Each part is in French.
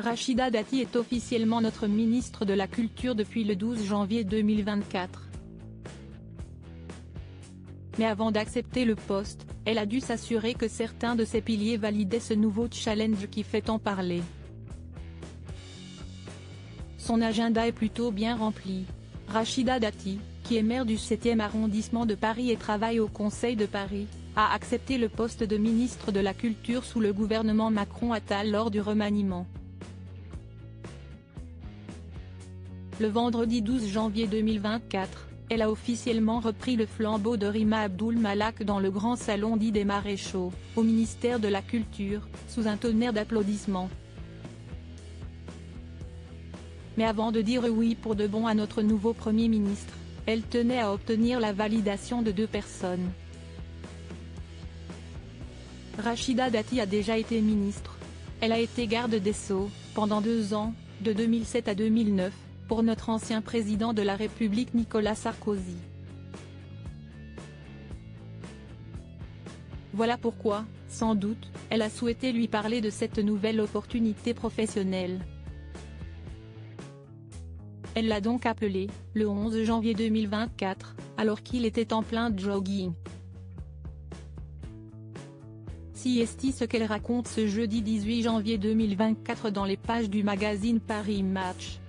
Rachida Dati est officiellement notre ministre de la Culture depuis le 12 janvier 2024. Mais avant d'accepter le poste, elle a dû s'assurer que certains de ses piliers validaient ce nouveau challenge qui fait tant parler. Son agenda est plutôt bien rempli. Rachida Dati, qui est maire du 7e arrondissement de Paris et travaille au Conseil de Paris, a accepté le poste de ministre de la Culture sous le gouvernement Macron-Attal lors du remaniement. Le vendredi 12 janvier 2024, elle a officiellement repris le flambeau de Rima Abdul Malak dans le grand salon dit des Maréchaux, au ministère de la Culture, sous un tonnerre d'applaudissements. Mais avant de dire oui pour de bon à notre nouveau Premier ministre, elle tenait à obtenir la validation de deux personnes. Rachida Dati a déjà été ministre. Elle a été garde des Sceaux, pendant 2 ans, de 2007 à 2009, pour notre ancien président de la République Nicolas Sarkozy. Voilà pourquoi, sans doute, elle a souhaité lui parler de cette nouvelle opportunité professionnelle. Elle l'a donc appelé, le 11 janvier 2024, alors qu'il était en plein jogging. Si est ce qu'elle raconte ce jeudi 18 janvier 2024 dans les pages du magazine Paris Match.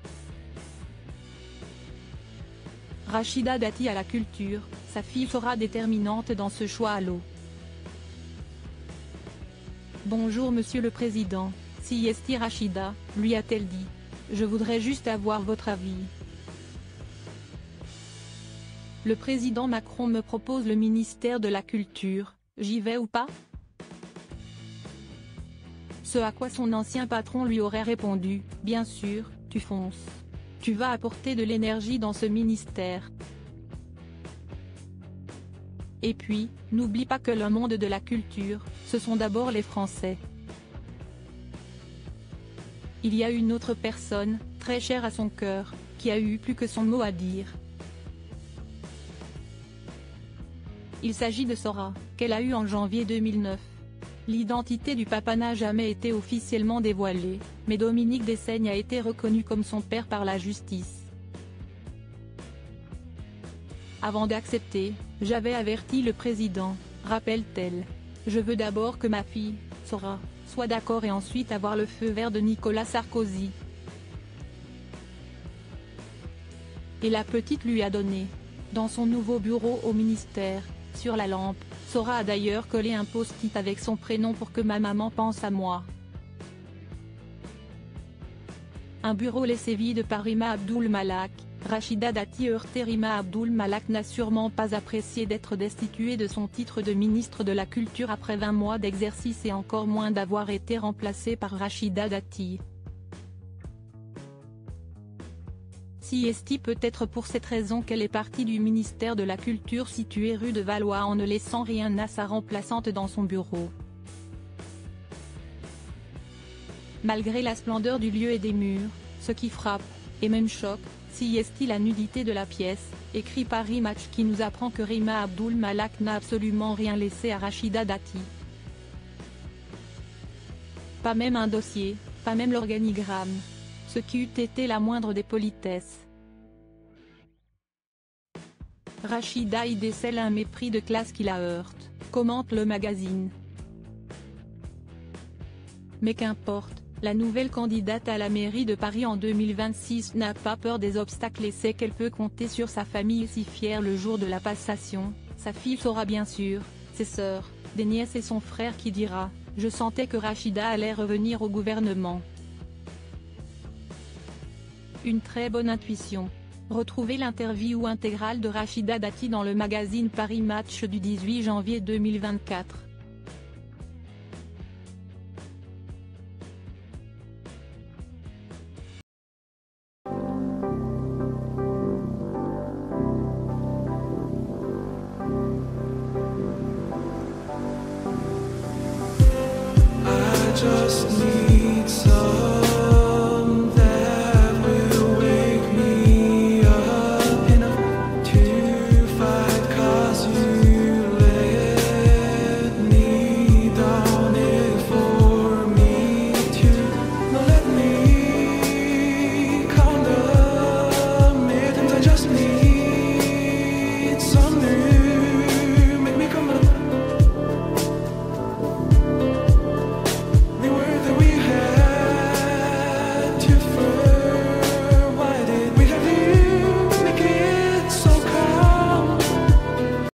Rachida Dati à la culture, sa fille sera déterminante dans ce choix à l'eau. Bonjour Monsieur le Président, si est Rachida, lui a-t-elle dit. Je voudrais juste avoir votre avis. Le président Macron me propose le ministère de la Culture, j'y vais ou pas? Ce à quoi son ancien patron lui aurait répondu, bien sûr, tu fonces. Tu vas apporter de l'énergie dans ce ministère. Et puis, n'oublie pas que le monde de la culture, ce sont d'abord les Français. Il y a une autre personne, très chère à son cœur, qui a eu plus que son mot à dire. Il s'agit de Sora, qu'elle a eue en janvier 2009. L'identité du papa n'a jamais été officiellement dévoilée, mais Dominique Dessaigne a été reconnu comme son père par la justice. Avant d'accepter, j'avais averti le président, rappelle-t-elle. Je veux d'abord que ma fille, Sora, soit d'accord et ensuite avoir le feu vert de Nicolas Sarkozy. Et la petite lui a donné. Dans son nouveau bureau au ministère, sur la lampe, Sora a d'ailleurs collé un post-it avec son prénom pour que ma maman pense à moi. Un bureau laissé vide par Rima Abdul Malak, Rachida Dati heurtée. Rima Abdul Malak n'a sûrement pas apprécié d'être destituée de son titre de ministre de la Culture après 20 mois d'exercice et encore moins d'avoir été remplacée par Rachida Dati. Si est peut-être pour cette raison qu'elle est partie du ministère de la Culture situé rue de Valois en ne laissant rien à sa remplaçante dans son bureau. Malgré la splendeur du lieu et des murs, ce qui frappe, et même choque, si est la nudité de la pièce, écrit Paris Match qui nous apprend que Rima Abdul Malak n'a absolument rien laissé à Rachida Dati. Pas même un dossier, pas même l'organigramme. Ce qui eût été la moindre des politesses. Rachida y décèle un mépris de classe qui la heurte, commente le magazine. Mais qu'importe, la nouvelle candidate à la mairie de Paris en 2026 n'a pas peur des obstacles et sait qu'elle peut compter sur sa famille si fière le jour de la passation, sa fille Sora bien sûr, ses sœurs, des nièces et son frère qui dira « Je sentais que Rachida allait revenir au gouvernement ». Une très bonne intuition. Retrouvez l'interview intégrale de Rachida Dati dans le magazine Paris Match du 18 janvier 2024. I just